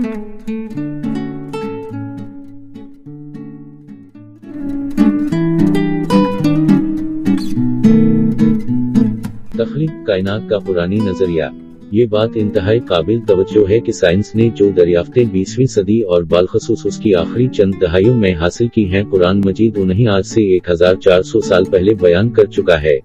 तख्लीक कायनात का पुरानी नजरिया। ये बात इंतहाई काबिल तवज्जो है कि साइंस ने जो दरियाफ्तें 20वीं सदी और बालखसूस उसकी आखिरी चंद दहाइयों में हासिल की हैं, कुरान मजीद उन्हें आज से 1400 साल पहले बयान कर चुका है।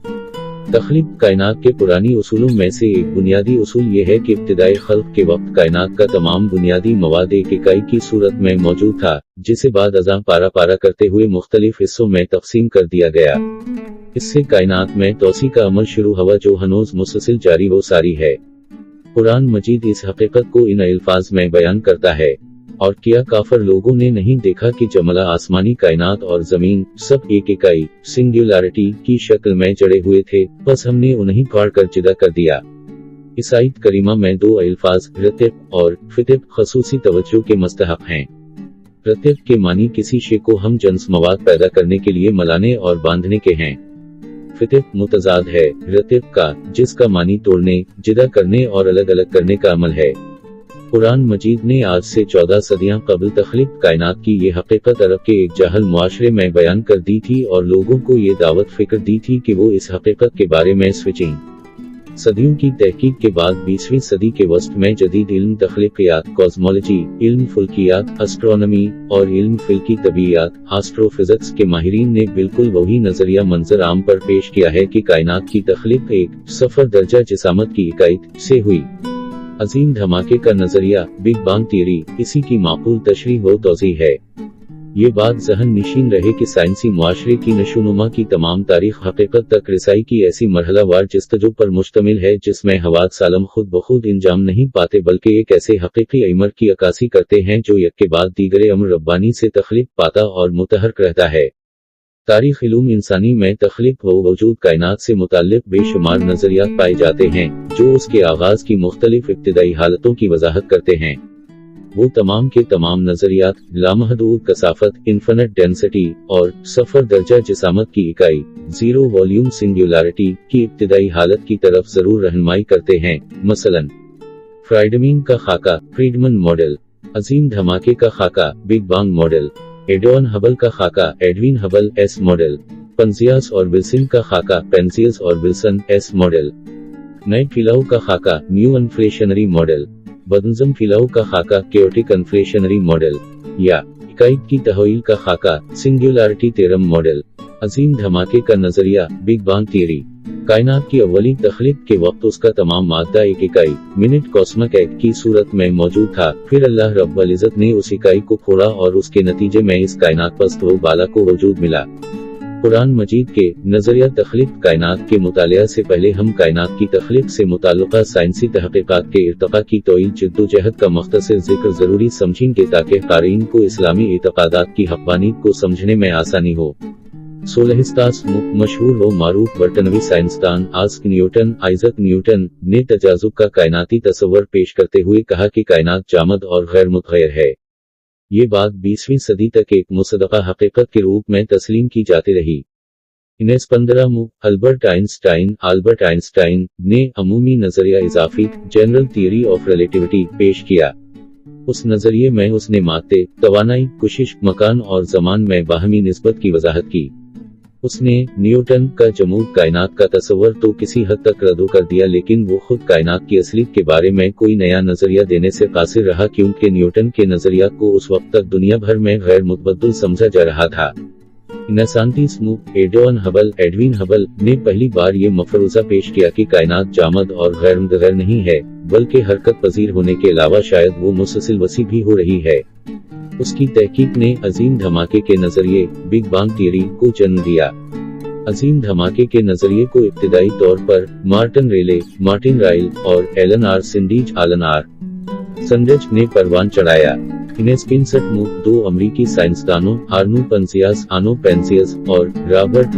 तख्लीक कायनात के पुरानी उसूलों में से एक बुनियादी उसूल ये है कि इब्तिदाई खल्क के वक्त कायनात का तमाम बुनियादी मवाद एक इकाई की सूरत में मौजूद था, जिसे बाद अज़ां पारा पारा करते हुए मुख्तलिफ हिस्सों में तकसीम कर दिया गया। इससे कायनात में तोसी का अमल शुरू हुआ जो हनूज मुसलसिल जारी व सारी है। कुरान मजीद इस हकीकत को इन अल्फाज में बयान करता है, और क्या काफर लोगों ने नहीं देखा कि जमला आसमानी कायनात और जमीन सब एक इकाई सिंगुलैरिटी की शक्ल में जड़े हुए थे, बस हमने उन्हें फाड़ कर जुदा कर दिया। इस आयत करीमा में दो अल्फाज रतिब और फितिब खसूसी तवज्जो के मुस्तहक हैं। रतिब के मानी किसी शे को हम जन्स मवाद पैदा करने के लिए मलाने और बांधने के हैं। फितिब मुतजाद है रतिब का, जिसका मानी तोड़ने, जुदा करने और अलग अलग करने का अमल है। कुरान मजीद ने आज से 14 सदियां कबल तख्लीक कायनात की ये हकीकत अरब के एक जाहल मुआशरे में बयान कर दी थी और लोगों को ये दावत फिक्र दी थी कि वो इस हकीकत के बारे में सोचें। सदियों की तहकीक के बाद 20वीं सदी के वस्त में जदीद इल्म तख्लीकियात, कॉस्मोलॉजी, इल्म फुल्कियात, एस्ट्रोनॉमी और इल्म फिल्की तबीयत, एस्ट्रोफिजिक्स के माहिरीन ने बिल्कुल वही नजरिया मंजर आम पर पेश किया है कि कायनात की तख्लीक एक सफर दर्जा जिसामत की इकाई से हुई। अजीम धमाके का नजरिया, बिग बांग थियरी, इसी की माकूल तशरीह व तौज़ीह है। ये बात ज़हन निशीन रहे कि साइंसी मुआशरे की नशोनुमा की तमाम तारीख हकीकत तक रिसाई की ऐसी मरहलावार जस्तजो पर मुश्तमिल है जिसमें हवास आलम खुद बखुद इंजाम नहीं पाते बल्कि एक ऐसे हकीकी अमर की अक्कासी करते हैं जो एक के बाद दीगरे अमर रब्बानी से तख्लीक पाता और मुतहर्क रहता है। तारीख इल्म इंसानी में तख्लीक व वजूद कायनात से मुताल्लिक बेशुमार नजरियात पाए जाते हैं जो उसके आगाज की मुख्तलिफ इब्तिदाई हालतों की वजाहत करते हैं। वो तमाम के तमाम नजरियात लामहदूद कसाफत, इन्फिनिट डेंसिटी और सफर दर्जा जिसामत की इकाई जीरो वॉल्यूम सिंगुलैरिटी की इब्तिदाई हालत की तरफ जरूर रहनुमाई करते हैं। मसलन फ्राइडमिन का खाका फ्रीडमन मॉडल, अजीम धमाके का खाका बिग बांग मॉडल, एडोन हबल का खाका एडविन हबल एस मॉडल, पेंजियस और विल्सन का खाका पेंजियस और विल्सन एस मॉडल, नए फिलाओ का खाका न्यू इन्फ्लेशनरी मॉडल, बदनज़म फिलाओ का खाका केओटिक इन्फ्लेशनरी मॉडल, या इकाई की तहवील का खाका सिंगुलैरिटी थ्योरम मॉडल। अजीम धमाके का नजरिया, बिग बांग थियरी। कायनात की अव्वली तख्लीक के वक्त उसका तमाम मादा एक इकाई मिनट कॉस्मिक एक्ट की सूरत में मौजूद था। फिर अल्लाह रब्बुल इज़्ज़त ने उस इकाई को फोड़ा और उसके नतीजे में इस कायनात पस्त व बाला को वजूद मिला। कुरान मजीद के नजरिया तख्लीक कायनात के मुतालिया से पहले हम कायनात की तख्लीक से मुताल्लिक़ा साइंसी तहक़ीक़ात के इर्तिक़ा की तवील जिद्दोजहद का मुख्तसर जिक्र जरूरी समझेंगे ताकि क़ारीन को इस्लामी एतक़ादात की हक़्क़ानियत को समझने में आसानी हो। 16 मशहूर व मारूफ बर्तनवी साइंसदान आइज़क न्यूटन ने तजाज़ुब का कायनाती तस्वर पेश करते हुए कहा कि कायनात जामद और गैर मुतग़य्यर है। ये बात 20वीं सदी तक एक मुसद्दक़ा हकीकत के रूप में तस्लीम की जाती रही। 1915 अल्बर्ट आइंस्टाइन ने अमूमी नजरिया इजाफी जनरल थियरी ऑफ रिलेटिविटी पेश किया। उस नजरिए में उसने मादे, तवानाई, कुशिश, मकान और ज़मान में बाहमी निस्बत की वजाहत की। उसने न्यूटन का जमूद कायनात का तस्वर तो किसी हद तक रद्द कर दिया, लेकिन वो खुद कायनात की असलियत के बारे में कोई नया नजरिया देने से कासिर रहा क्योंकि न्यूटन के नजरिया को उस वक्त तक दुनिया भर में गैर मुतबद्दिल समझा जा रहा था। 19 एडविन हबल ने पहली बार ये मफरूज़ा पेश किया कि कायनात जामद और गैर मुतग़य्यर नहीं है बल्कि हरकत पजीर होने के अलावा शायद वो मुसलसिल वसी भी हो रही है। उसकी तहकीक ने अजीम धमाके के नजरिए बिग बांग थियरी को जन्म दिया। अजीम धमाके के नजरिए को इब्तिदाई तौर पर मार्टिन राइल और एलन आर सनडज ने परवान चढ़ाया। 1965 दो अमरीकी साइंसदानों आनो पेंजियस और रॉबर्ट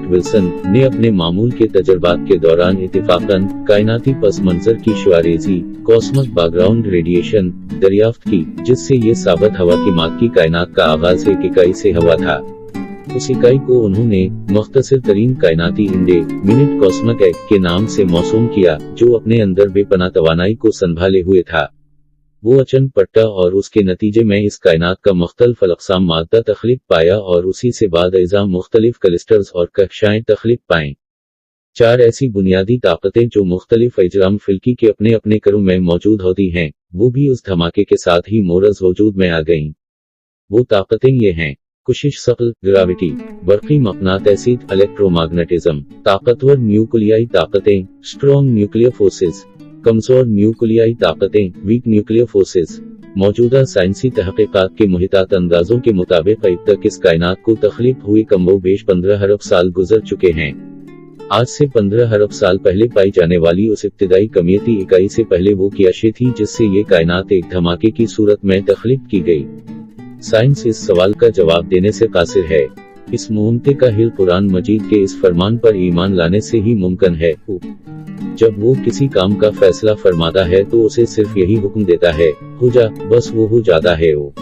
विल्सन ने अपने मामूल के तजर्बात के दौरान इत्तिफाकन कायनाती पस मंजर की शुआरेज़ी कॉस्मिक बैकग्राउंड रेडिएशन दरियाफ्त की, जिससे ये साबित हुआ कि मादी कायनात का आगाज एक इकाई से हुआ था। उस इकाई को उन्होंने मुख्तसर तरीन कायनाती मिनट कॉस्मिक एक्ट के नाम से मौसूम किया, जो अपने अंदर बेपनाह तवानाई को संभाले हुए था। वो अचन पट्टा और उसके नतीजे में इस कायनात का मुख्तलिफ अक़साम मादा तख्लीक पाया और उसी से बाद अज़ा मुख्तलिफ क्लस्टर्स और कक्षाएं तख्लीक पाएं। 4 ऐसी बुनियादी ताकतें जो मुख्तलिफ अजराम फिल्की के अपने अपने करों में मौजूद होती हैं, वो भी उस धमाके के साथ ही मोरज वजूद में आ गईं। वो ताकतें ये हैं: कुशिश सकल, ग्रेविटी, बरक़ी मक़नातीसियत, इलेक्ट्रोमैग्नेटिज्म, ताकतवर न्यूक्लियाई ताकतें, स्ट्रॉन्ग न्यूक्लियर फोर्सेस, कमजोर न्यूक्लियाई ताकतें, वीक न्यूक्लियर फोर्सेस। मौजूदा साइंसी तहक़ीक़ात के मुहितात अंदाजों के मुताबिक अब तक इस कायनात को तख्लीक हुए कमोबेश 15 अरब साल गुजर चुके हैं। आज से 15 अरब साल पहले पाई जाने वाली उस इब्तिदाई कमियती इकाई से पहले वो कियाशे थी जिससे ये कायनात एक धमाके की सूरत में तख्लीक की गई। साइंस इस सवाल का जवाब देने से कासिर है। इस मुमते का हिल कुरान मजीद के इस फरमान पर ईमान लाने से ही मुमकिन है। जब वो किसी काम का फैसला फरमाता है तो उसे सिर्फ यही हुक्म देता है, हो जा, बस वो हो जाता है। वो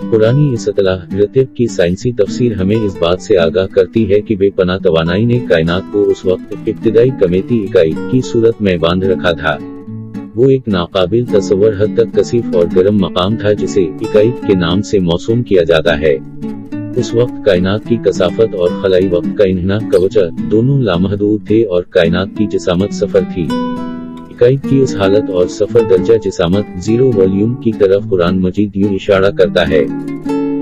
कुरानी इस इत्तलाह रतीब की साइंसी तफसीर हमें इस बात से आगाह करती है कि बेपनाह तवानाई ने कायनात को उस वक्त इब्तिदाई कमेती इकाई की सूरत में बांध रखा था। वो एक नाकाबिल तसव्वुर हद तक कसीफ और गर्म मकाम था जिसे इकाई के नाम से मौसूम किया जाता है। उस वक्त कायनात की कसाफत और खलाई वक्त का इन्हना कवचा दोनों लामहदूद थे और कायनात की जिसामत सफर थी। इकाई की उस हालत और सफर दर्जा जिसामत जीरो वॉल्यूम की तरफ कुरान मजीद यूं इशारा करता है।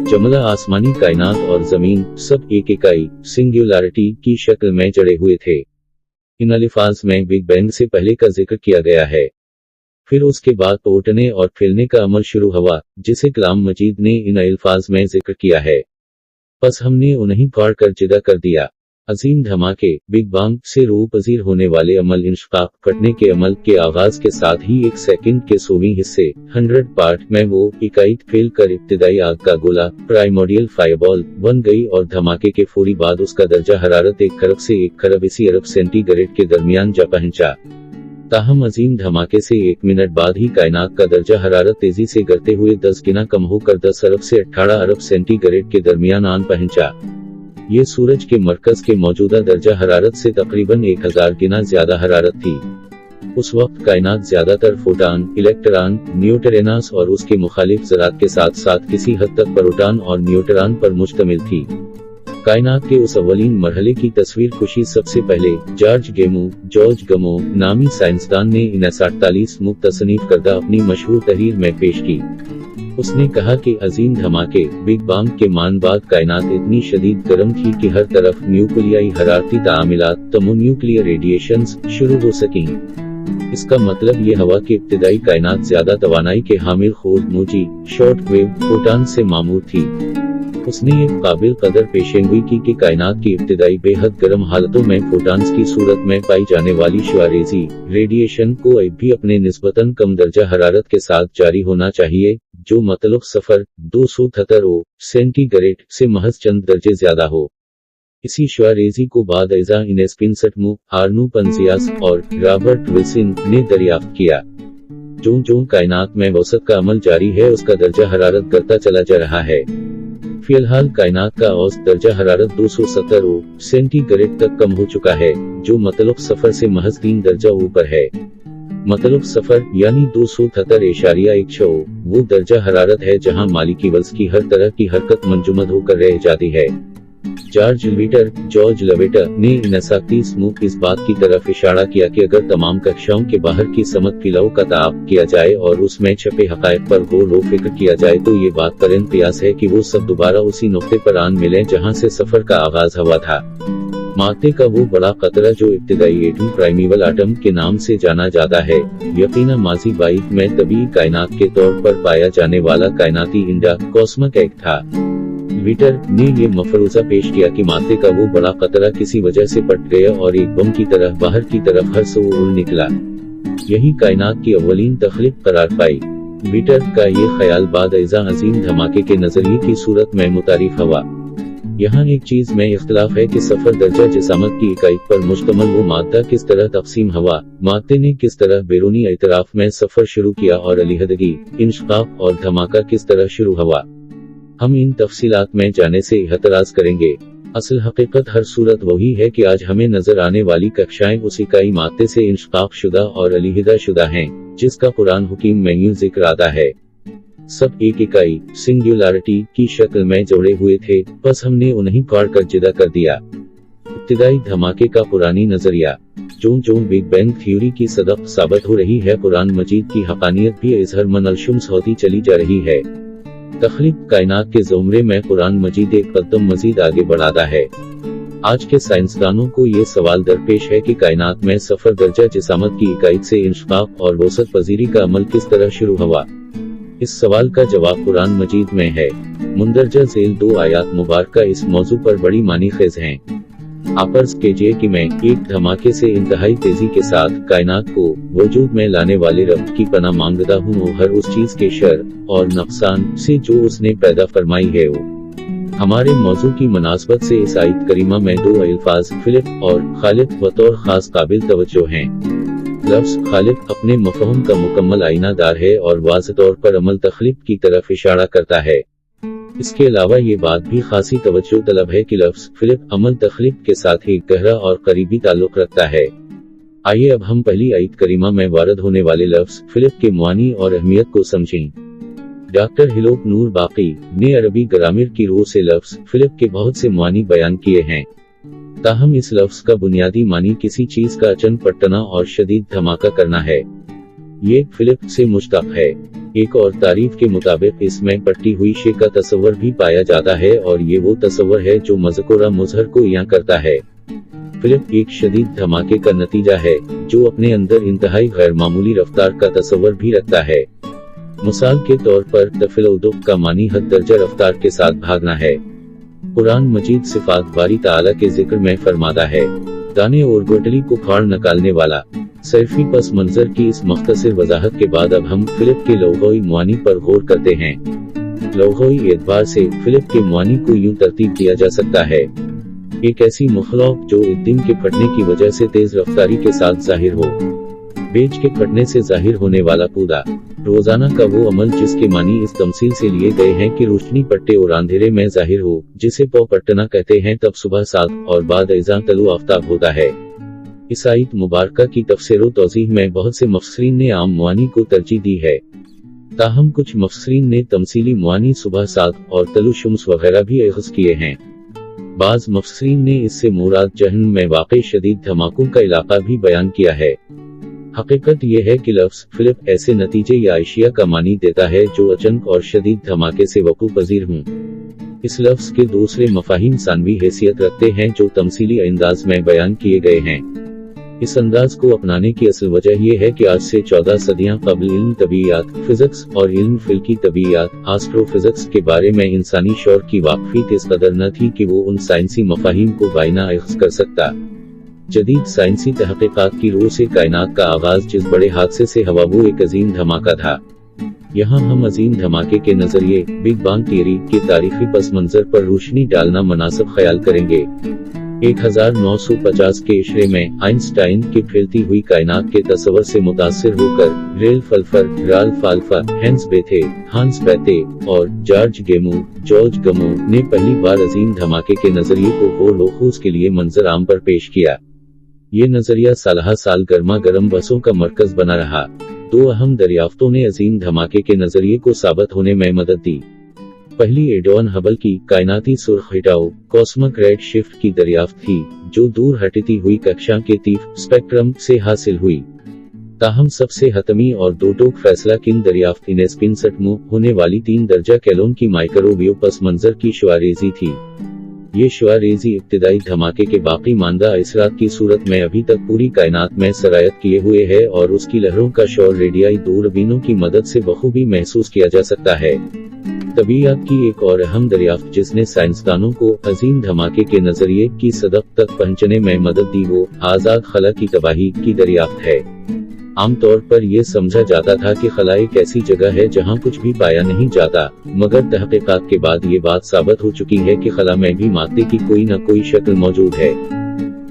जमला आसमानी कायनात और जमीन सब एक इकाई सिंगुलैरिटी की शक्ल में जड़े हुए थे। इन अल्फाज में बिग बैंग से पहले का जिक्र किया गया है। फिर उसके बाद टूटने और फैलने का अमल शुरू हुआ जिसे कलाम मजीद ने इन अल्फाज में जिक्र किया है। बस हमने उन्हें फाड़ कर जिदा कर दिया। अजीम धमाके बिग बैंग से रूह पजीर होने वाले अमल इंशकाक फटने के अमल के आगाज के साथ ही एक सेकंड के 100वें हिस्से 100 पार्ट में वो इकाई फैल कर इब्तिदाई आग का गोला प्राइमोडियल फायरबॉल बन गई और धमाके के फौरी बाद उसका दर्जा हरारत 1 खरब से 1 खरब इसी अरब सेंटीग्रेड के दरमियान जा पहुंचा। ताहम अजीम धमाके से 1 मिनट बाद ही कायनात का दर्जा हरारत तेजी से गिरते हुए 10 गुना कम होकर 10 अरब से 18 अरब सेंटीग्रेड के दरमियान आन पहुंचा। ये सूरज के मरकज के मौजूदा दर्जा हरारत से तकरीबन 1000 गुना ज्यादा हरारत थी। उस वक्त कायनात ज्यादातर फोटान, इलेक्ट्रॉन, न्यूट्रिनोस और उसके मुखालिफ ज़रात के साथ साथ किसी हद तक प्रोटॉन और न्यूट्रॉन पर मुश्तमिल थी। कायनात के उस अवलीन मरहले की तस्वीर कुशी सबसे पहले जॉर्ज गमो नामी साइंसदान ने 1948 मुतसनीफ करदा अपनी मशहूर तहरीर में पेश की। उसने कहा कि अजीम धमाके बिग बैंग के मान बाद कायनात इतनी शदीद गर्म थी कि हर तरफ न्यूक्लियाई हरारती तामीलात थर्मोन्यूक्लियर रेडिएशंस शुरू हो सकी। इसका मतलब ये हवा की इब्तिदाई कायनात ज्यादा तवानाई के हामिल खुर्द मौजी शॉर्ट वेव फोटान से मामूर थी। उसने एक काबिल कदर पेशेंगोई की कि कायनात की इब्तिदाई बेहद गर्म हालतों में फोटान्स की सूरत में पाई जाने वाली शुआरेजी रेडिएशन को अब भी अपने निस्बतन कम दर्जा हरारत के साथ जारी होना चाहिए, जो मतलब सफर 273 सेंटीग्रेड से महज चंद दर्जे ज्यादा हो। इसी शुआरेजी को बाद अज़ा इनेस्पिनसटमू आर्नू पंजियास और रॉबर्ट विल्सन ने दरियाफ्त किया। जो कायनात में वसत का अमल जारी है उसका दर्जा हरारत गिरता चला जा रहा है। फिलहाल कायनात का औसत दर्जा हरारत 270 सेंटीग्रेड तक कम हो चुका है, जो मतलब सफर से महज 3 दर्जा ऊपर है। मतलब सफर यानी 273.16 वो दर्जा हरारत है जहां मालिक्यूल्स की हर तरह की हरकत मंजुमद होकर रह जाती है। जॉर्ज लवेटर ने 1930 में इस बात की तरफ इशारा किया कि अगर तमाम कक्षाओं के बाहर की समत फिलाओं का ताक़ किया जाए और उसमें छपे हक़ाइक़ पर गौर व फिक्र किया जाए तो ये बात पर इंतयास है कि वो सब दोबारा उसी नुक्ते पर आन मिलें जहां से सफर का आगाज हुआ था। मादे का वो बड़ा कतरा जो इब्तिदाई एटम प्राइमेवल आटम के नाम से जाना जाता है, यकीनन माजी बाइक में तभी कायनात के तौर पर पाया जाने वाला कायनाती इंडा कॉस्मिक एग था। विटर ने ये मफरूजा पेश किया कि मादे का वो बड़ा कतरा किसी वजह से पट गया और एक बम की तरह बाहर की तरफ हर सो उड़ निकला। यही कायनात की अवलीन तख्लीक करार पाई। विटर का ये ख्याल बाद अज़ा अजीम धमाके के नजरिए की सूरत में मुतारिफ हुआ। यहाँ एक चीज में इख्तलाफ है कि सफर दर्जा जिसामत की इकाई पर मुश्तमल वो मादा किस तरह तकसीम हुआ, मादे ने किस तरह बैरूनी इतराफ में सफर शुरू किया और अलहदगी, इंशकाक और धमाका किस तरह शुरू हुआ। हम इन तफसीलात में जाने से एतराज करेंगे। असल हकीकत हर सूरत वही है कि आज हमें नजर आने वाली कक्षाएं उस इकाई मादे से इंशकाक शुदा और अलहिदा शुदा हैं, जिसका कुरान हुकीम में यूं जिक्र आता है। सब एक इकाई सिंगुलरिटी की शक्ल में जोड़े हुए थे, बस हमने उन्हें काट कर जुदा कर दिया। इब्तिदाई धमाके का पुरानी नजरिया। जो बिग बैंग थ्योरी की सदक साबित हो रही है, कुरान मजीद की हकानियत भी इज़हर मनलशुम्स होती चली जा रही है। तख्लीक कायनात के ज़ुमरे में कुरान मजीद एक कदम मजीद आगे बढ़ाता है। आज के साइंसदानों को ये सवाल दरपेश है कि कायनात में सफर दर्जा जिसामत की इकाई से इंशकाक और वसत पजीरी का अमल किस तरह शुरू हुआ। इस सवाल का जवाब कुरान मजीद में है। मुंदरजा झेल 2 आयात मुबारका इस मौजू पर बड़ी मानी खेज हैं। आप अर्ज कीजिए कि मैं एक धमाके से इंतहाई तेजी के साथ कायनात को वजूद में लाने वाले रब की पनाह मांगता हूँ, हर उस चीज के शर और नुकसान से जो उसने पैदा फरमाई है। वो हमारे मौजू की मुनासबत से इस आयत करीमा में 2 अल्फाज खिलक और खालिक बतौर खास काबिल तवज्जो हैं। लफ्ज़ खालिक अपने मफ़हूम का मुकम्मल आईनादार है और वाज़ेह तौर पर अमल तख्लीक की तरफ इशारा करता है। इसके अलावा ये बात भी खासी तवज्जो तलब है कि लफ्ज़ खिलक अमल तख्लीक के साथ एक गहरा और करीबी ताल्लुक रखता है। आइए अब हम पहली आयत करीमा में वारद होने वाले लफ्ज़ खिलक के मुआनी और अहमियत को समझें। डॉक्टर हिलोक नूर बाकी ने अरबी ग्रामर की रूह से लफ्ज़ खिलक के बहुत से मुआनी बयान किए हैं। ताहम इस लफ्ज़ का बुनियादी मानी किसी चीज का अचानक पटना और शदीद धमाका करना है। ये खिलक से मुश्तक है। एक और तारीफ के मुताबिक इसमें पट्टी हुई शे का तस्वर भी पाया जाता है और ये वो तस्वर है जो मज़कूरा मुज़हर को यहाँ करता है। खिलक एक शदीद धमाके का नतीजा है जो अपने अंदर इंतहाई गैर मामूली रफ्तार का तस्वर भी रखता है। मिसाल के तौर पर तफिल-उदुक का मानी हद दर्जा रफ्तार के साथ भागना है। कुरान मजीद सिफात बारी ताला के जिक्र में फरमाता है, दाने और गोटली को फाड़ निकालने वाला। सैफी पस मंजर की इस मुख्तसर वजाहत के बाद अब हम खिलक के लौगोई मुआनी पर गौर करते हैं। लौगोई एतबार से खिलक के मुआनी को यूं तरतीब दिया जा सकता है, एक ऐसी मखलूक जो इद्दिम के फटने की वजह से तेज रफ्तारी के साथ जाहिर हो। बेज के फटने से जाहिर होने वाला कूदा। रोजाना का वो अमल जिसके मानी इस तमसील से लिए गए हैं कि रोशनी पट्टे और अंधेरे में जाहिर हो, जिसे पौ पट्टना कहते हैं, तब सुबह 7 और बाद इज़ा तलु आफ्ताब होता है। इस आयत मुबारका की तफसीर और तौज़ीह में बहुत से मुफस्सिरीन ने आम मुआनी को तरजीह दी है। ताहम कुछ मुफस्सिरीन ने तमसीली मुआनी सुबह 7 और तलु शुम्स वगैरह भी अख़ज़ किए हैं। बाज़ मुफस्सिरीन ने इससे मुराद जहन्नम में वाक़ई शदीद धमाकों का इलाका भी बयान किया है। हकीकत यह है कि लफ्ज़ खिलक ऐसे नतीजे या अशिया का मानी देता है जो अचानक और शदीद धमाके से वक़ू पज़ीर हों। इस लफ्ज़ के दूसरे मफ़ाहीम सानवी हैसियत रखते हैं जो तमसीली अंदाज में बयान किए गए हैं। इस अंदाज को अपनाने की असल वजह यह है कि आज से 14 सदियां कबल इल्म तबीयत फिजिक्स और इल्म फिल्की तबीयत एस्ट्रोफिजिक्स के बारे में इंसानी शौर की वाक़फ़ियत इस कदर न थी कि वो उन साइंसी मफ़ाहीम को बाइना अख़ज़ कर सकता। जदीद साइंसी तहक़ीक़ात की रूह से कायनात का आगाज जिस बड़े हादसे से हुआ वो एक अजीम धमाका था। यहाँ हम अजीम धमाके के नजरिए बिग बैंग थियरी के तारीखी पस मंजर पर रोशनी डालना मुनासिब ख्याल करेंगे। 1950 के इशरे में आइंस्टाइन की फैलती हुई कायनात के तस्वर से मुतासिर होकर रेल्फ अल्फर, राल्फ आल्फा, हांस बेथे और जॉर्ज गमो ने पहली बार अजीम धमाके के नजरिए को गौर वखूज के लिए मंजर आम पर पेश किया। ये नजरिया सालहा साल गर्मा गर्म बहसों का मरकज बना रहा। 2 अहम दरियाफ्तों ने अजीम धमाके के नजरिए को साबित होने में मदद दी। पहली एडवान हबल की कायनाती सुर्ख हिटाओ कॉस्मिक रेड शिफ्ट की दरियाफ्त थी, जो दूर हटती हुई कक्षा के तीव्र स्पेक्ट्रम से हासिल हुई। ताहम सबसे हतमी और दो टोक फैसला किन दरियाफ्त इनेस्पिन सटमो होने वाली 3 दर्जा कैलोन की माइक्रोवेव पस मंजर की शुआरेजी थी। ये शुआरेजी इब्तिदाई धमाके के बाकी मानदा असरात की सूरत में अभी तक पूरी कायनात में सरायत किए हुए है और उसकी लहरों का शोर रेडियाई दूरबीनों की मदद से बखूबी महसूस किया जा सकता है। तबीयत की एक और अहम दरियाफ्त जिसने साइंसदानों को अजीम धमाके के नजरिए की सदक तक पहुंचने में मदद दी वो आजाद खला की तबाही की दरियाफ्त है। आमतौर पर यह समझा जाता था कि खला एक ऐसी जगह है जहां कुछ भी पाया नहीं जाता, मगर तहक़ीक़ात के बाद ये बात साबित हो चुकी है कि खला में भी मादे की कोई न कोई शक्ल मौजूद है।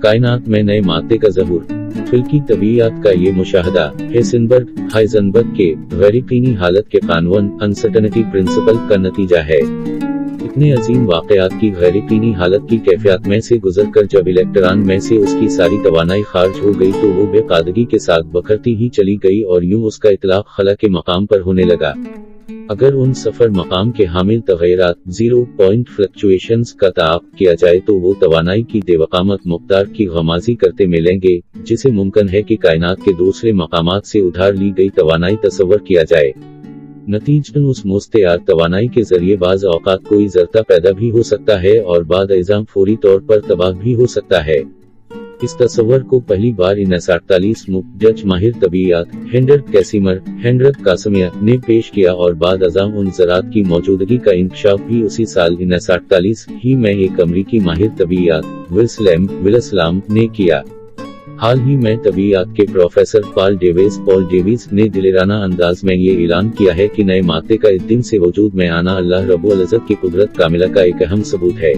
कायनात में नए मादे का ज़हूर, फिल्की तबीयत का ये मुशाहदा हाइज़नबर्ग के गैर यकीनी हालत के कानून अनसर्टेनिटी प्रिंसिपल का नतीजा है। इतने अजीम वाकयात की गैर यकीनी हालत की कैफियत में से गुजर कर जब इलेक्ट्रॉन में से उसकी सारी तवानाई खारिज हो गई तो वो बेकादगी के साथ बखरती ही चली गई और यूं उसका इतलाक खला के मकाम पर होने लगा। अगर उन सफर मकाम के हामिल तगैरात 0 पॉइंट फ्लक्चुएशंस का ताक़ किया जाए तो वो तवानाई की देवकामत मुक़दार की गमाज़ी करते मिलेंगे, जिसे मुमकिन है कि कायनात के दूसरे मकामात से उधार ली गई तवानाई तस्वर किया जाए। नतीजतन उस मुस्तैयार तवानाई के जरिए बाज़ औक़ात कोई ज़रता पैदा भी हो सकता है और बाद इज़ाम फौरी तौर पर तबाह भी हो सकता है। इस तस्वर को पहली बार 1948 में डच माहिर तबीयत हेनरिक कासिमिया ने पेश किया और बाद अज़ाम उन ज़रात की मौजूदगी का इंकशाफ भी उसी साल 1948 ही में एक अमरीकी माहिर तबीयत विल्सलैम ने किया। हाल ही में तबीयत के प्रोफेसर पॉल डेविस ने दिलेराना अंदाज में ये ऐलान किया है कि नए मादे का इस दिन से वजूद में आना अल्लाह रब्बुल इज़्ज़त की कुदरत कामिला का एक अहम सबूत है।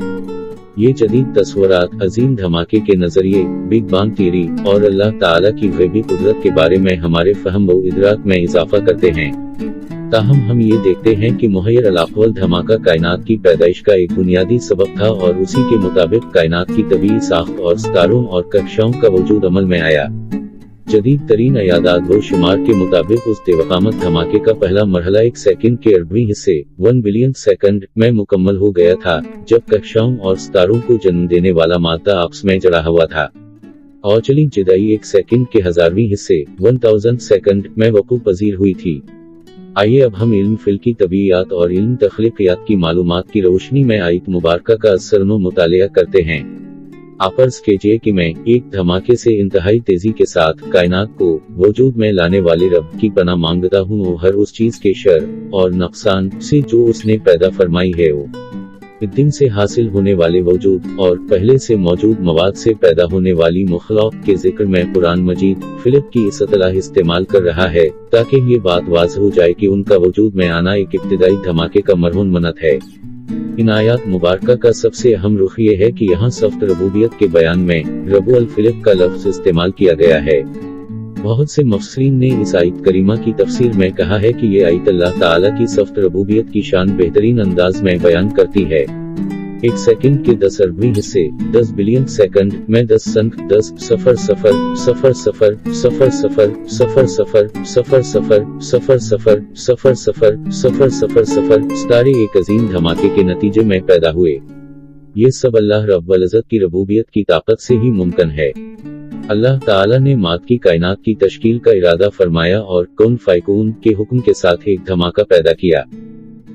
ये जदीद तस्वरात अजीम धमाके के नजरिए, बिग बैंग थियरी और अल्लाह ताला की गैबी कुदरत के बारे में हमारे फहम व इदराक में इजाफा करते हैं। ताहम हम ये देखते हैं कि मुहैयर अल-अहवाल धमाका कायनात की पैदाइश का एक बुनियादी सबब था और उसी के मुताबिक कायनात की तबीई साख्त और सितारों और कक्षाओं का वजूद अमल में आया। जदीद तरीन अयादाद व शुमार के मुताबिक उस देवकामत धमाके का पहला मरहला 1 सेकंड के 80वें हिस्से 1 बिलियन सेकंड में मुकम्मल हो गया था, जब कक्षाओं और सितारों को जन्म देने वाला मादा आपस में जड़ा हुआ था। औचली जिदाई 1 सेकंड के 1000वें हिस्से 1000 सेकंड में वक़ूअ पजीर हुई थी। आइए अब हम इल्म फिल्की तबीयत और इल्म तख्लीकियात की मालूमात की रोशनी में आयत मुबारका का असरनो मुतालिया करते हैं। आप अर्ज़ कीजिए कि मैं एक धमाके से इंतहाई तेजी के साथ कायनात को वजूद में लाने वाले रब की पनाह मांगता हूँ और हर उस चीज के शर और नुकसान से जो उसने पैदा फरमाई है वो दिन से हासिल होने वाले वजूद और पहले से मौजूद मवाद से पैदा होने वाली मुखलूक़ के जिक्र में कुरान मजीद फिलिप की इस्तलाह इस्तेमाल कर रहा है ताकि ये बात वाज़ हो जाए कि उनका वजूद में आना एक इब्तिदाई धमाके का मरहून मनत है। इन आयात मुबारका का सबसे अहम रुख ये है कि यहाँ सफ्त रबूबियत के बयान में रबुअल फिलिप का लफ्ज इस्तेमाल किया गया है। बहुत से मुफस्सिरीन ने इस आयत करीमा की तफसीर में कहा है कि ये आयत अल्लाह ताला की सफ्त रबूबियत की शान बेहतरीन अंदाज में बयान करती है। 1 सेकंड के 10 अरबी हिस्से 10 बिलियन सेकंड में 10 संख 10 सफर सफर सफर सफर सफर सफर सफर सफर सफर सफर सफर सफर सफर सफर सफर सफर सफर सितारे एक अजीम धमाके के नतीजे में पैदा हुए। ये सब अल्लाह रब्बुल इज़्ज़त की रबूबियत की ताकत से ही मुमकिन है। अल्लाह ताला ने माद की कायनात की तश्कील का इरादा फरमाया और कुन फयकून के हुक्म के साथ एक धमाका पैदा किया।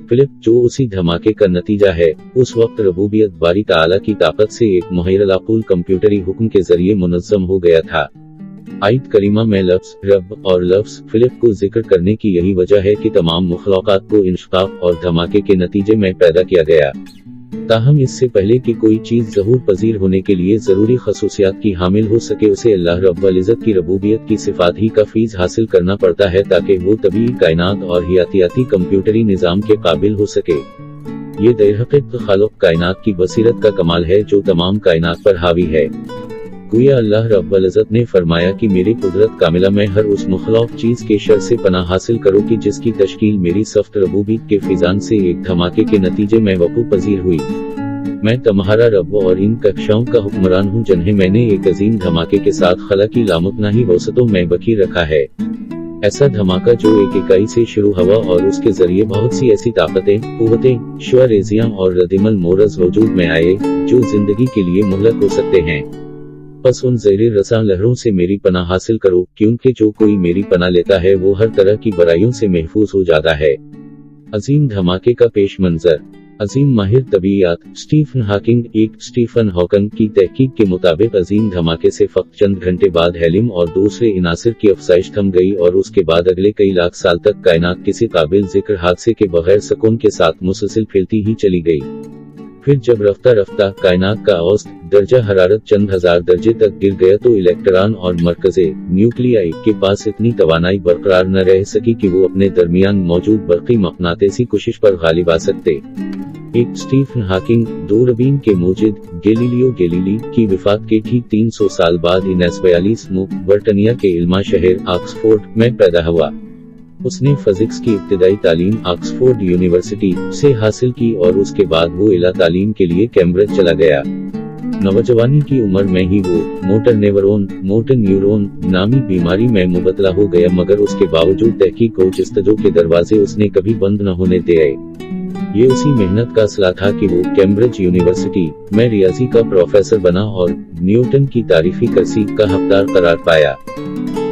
फिलिप जो उसी धमाके का नतीजा है, उस वक्त रबूबियत बारी ताला की ताकत से एक मुहैयरल कंप्यूटरी हुक्म के जरिए मुनज़्ज़म हो गया था। आयत करीमा में लफ्ज़ रब और लफ्ज़ फिलिप को जिक्र करने की यही वजह है कि तमाम मुखलूक़ात को इंशिक़ाक़ और धमाके के नतीजे में पैदा किया गया। ताहम इससे पहले कि कोई चीज ज़हूर पजीर होने के लिए जरूरी खसूसियात की हामिल हो सके उसे अल्लाह रब्बुल इज़्ज़त की रबूबियत की सिफात ही का फीज हासिल करना पड़ता है ताकि वो तबीई कायनात और हयातियाती कंप्यूटरी निज़ाम के काबिल हो सके। ये दरहक़ीक़त खालिक़ कायनात की बसीरत का कमाल है जो तमाम कायनात पर हावी है। गोया अल्लाह रब्बुल इज़्ज़त ने फरमाया कि मेरी कुदरत कामिला में हर उस मुखलूक़ चीज के शर से पनाह हासिल करो कि जिसकी तश्कील मेरी सख्त रबूबियत के फिजान से एक धमाके के नतीजे में वक़ूअ पजीर हुई। मैं तुम्हारा रब और इन कक्षाओं का हुक्मरान हूँ जिन्हें मैंने एक अजीम धमाके के साथ खला की लामुतनाही वसतों में बकी रखा है। ऐसा धमाका जो एक इकाई से शुरू हुआ और उसके जरिए बहुत सी ऐसी ताकतें, कुव्वतें, शुआरेज़ियां और रद्दिमल मोरज़ वजूद में आए जो जिंदगी के लिए मुहलक हो सकते हैं। बस उन ज़ेरे रसां लहरों से मेरी पनाह हासिल करो क्योंकि जो कोई मेरी पनाह लेता है वो हर तरह की बुराइयों से महफूज हो जाता है। अजीम धमाके का पेश मंजर। अजीम माहिर तबीयत स्टीफन हॉकिंग की तहकीक के मुताबिक अजीम धमाके से फक्त चंद घंटे बाद हेलियम और दूसरे इनासिर की अफजाइश थम गई और उसके बाद अगले कई लाख साल तक कायनात किसी काबिल जिक्र हादसे के बगैर सुकून के साथ मुसलसिल फैलती ही चली गई। फिर जब रफ्ता रफ्ता कायनात का औसत दर्जा हरारत चंद हजार दर्जे तक गिर गया तो इलेक्ट्रॉन और मरकज़े न्यूक्लियाई के पास इतनी तवानाई बरकरार न रह सकी कि वो अपने दरमियान मौजूद बरक़ी मक़नातीसी कोशिश पर गालिब आ सकते। एक स्टीफन हॉकिंग दूरबीन के मूजिद गैलीलियो गैलीली की वफ़ात के ठीक 300 साल बाद 1942 में बर्तानिया के इल्मा शहर ऑक्सफोर्ड में पैदा हुआ। उसने फिजिक्स की इब्तिदाई तालीम ऑक्सफोर्ड यूनिवर्सिटी से हासिल की और उसके बाद वो इला तालीम के लिए कैम्ब्रिज चला गया। नौजवानी की उम्र में ही वो मोटर न्यूरॉन नामी बीमारी में मुबतला हो गया, मगर उसके बावजूद तहकीक और जस्तजू के दरवाजे उसने कभी बंद न होने दिए। ये उसी मेहनत का सिला था कि वो कैम्ब्रिज यूनिवर्सिटी में रियाजी का प्रोफेसर बना और न्यूटन की तारीफी करसी का हकदार करार पाया।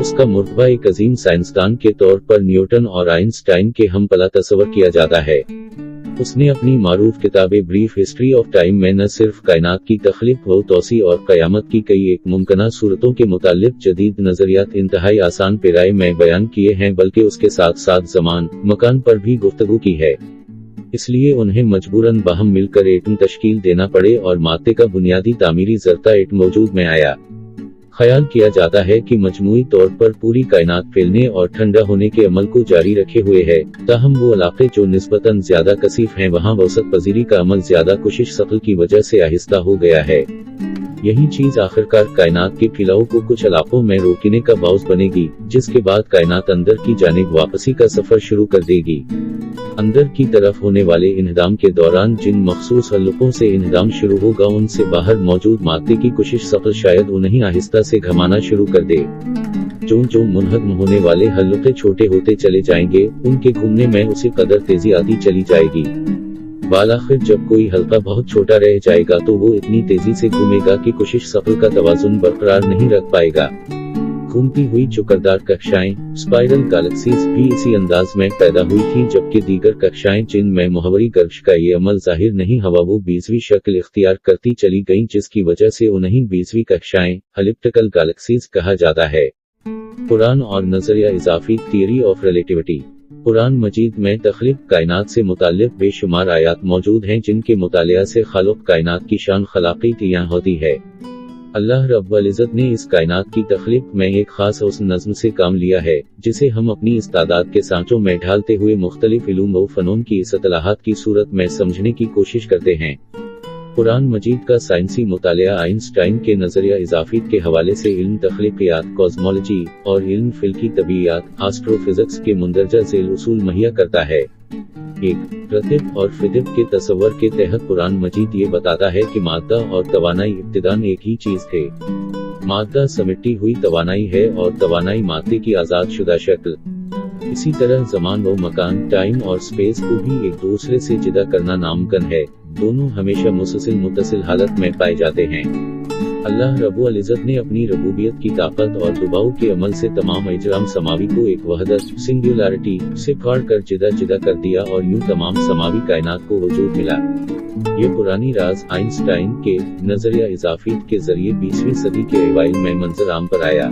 उसका मुर्तबा एक अजीम साइंसदान के तौर पर न्यूटन और आइंस्टाइन के हम पला तस्वर किया जाता है। उसने अपनी मारूफ किताब ब्रीफ हिस्ट्री ऑफ टाइम में न सिर्फ कायनात की तख्लीक व तौसी और क़यामत की कई एक मुमकिना सूरतों के मुतालिक जदीद नजरियात इंतहाई आसान पेराए में बयान किए हैं, बल्कि उसके साथ साथ ज़मान मकान पर भी गुफ्तगू की है। इसलिए उन्हें मजबूरन बाहम मिलकर एटम तश्कील देना पड़े और मादे का बुनियादी तामीरी ज़रता एटम वजूद में आया। ख्याल किया जाता है कि मजमूई तौर पर पूरी कायनात फैलने और ठंडा होने के अमल को जारी रखे हुए है, ताहम वो इलाके जो निस्बतन ज्यादा कसीफ हैं वहाँ वसत पजीरी का अमल ज्यादा कोशिश सकल की वजह से आहिस्ता हो गया है। यही चीज आखिरकार कायनात के फैलाव को कुछ इलाकों में रोकने का बाउस बनेगी, जिसके बाद कायनात अंदर की जानिब वापसी का सफर शुरू कर देगी। अंदर की तरफ होने वाले इन्हदाम के दौरान जिन मखसूस हल्कों से इन्हदाम शुरू होगा, उनसे बाहर मौजूद मादे की कोशिश सकल शायद उन्हें आहिस्ता से घमाना शुरू कर दे। जो मुनहदम होने वाले हल्के छोटे होते चले जाएंगे, उनके घूमने में उसी कदर तेजी आती चली जाएगी। बालाखिर जब कोई हल्का बहुत छोटा रह जाएगा तो वो इतनी तेजी से घूमेगा कि कोशिश सकल का तवाजुन बरकरार नहीं रख पाएगा। घूमती हुई चुकरदार कक्षाएं, स्पाइरल गैलेक्सीज भी इसी अंदाज में पैदा हुई थी, जबकि दीगर कक्षाएं जिनमें मुहवरी गर्श का ये अमल जाहिर नहीं हुआ वो 20वीं शक्ल इख्तियार करती चली गईं, जिसकी वजह से उन्हें 20वीं कक्षाएं एलिप्टिकल गैलेक्सीज कहा जाता है। कुरान और नजरिया इजाफी थियरी ऑफ रिलेटिविटी। कुरान मजीद में तख्लीक कायनात से मुताल्लिक बेशुमार आयात मौजूद हैं, जिनके मुतालिया से खालिक कायनात की शान खलाक़ीत यहाँ होती है। अल्लाह रब्बुल इज़्ज़त ने इस कायनात की तख्लीक में एक खास हुस्न नज़्म से काम लिया है, जिसे हम अपनी इस्तादात के सांचों में ढालते हुए मुख्तलिफ इल्म व फनून की इस्तलाहात की सूरत में समझने की कोशिश करते हैं। कुरान मजीद का साइंसी मुतालिया आइंस्टाइन के नजरिया इजाफीत के हवाले से इल्म तख्लीकियात, कॉस्मोलॉजी और इल्म फिल्की तबीयत, एस्ट्रोफिजिक्स के मुंदरजा झेल उसूल मुहैया करता है। एक रतिब और फिदिब के तस्वर के तहत कुरान मजीद ये बताता है कि मादा और तवानाई इब्तिदान एक ही चीज थे। मादा समिटी हुई तवानाई है और तवानाई मादे की आजाद शुदा शक्ल। इसी तरह जमान व मकान, टाइम और स्पेस को भी एक दूसरे से जुदा करना नामुमकिन है। दोनों हमेशा मुतसिल हालत में पाए जाते हैं। अल्लाह रब्बुल इज़्ज़त ने अपनी रबूबियत की ताकत और दुबाव के अमल से तमाम इजराम समावी को एक वहदत सिंगुलरिटी से फाड़ कर जुदा कर दिया और यूं तमाम समावी कायनात को वजूद मिला। ये पुरानी राज आइंस्टाइन के नजरिया इजाफीत के जरिए 20वीं सदी के अवाइल में मंजर आम पर आया।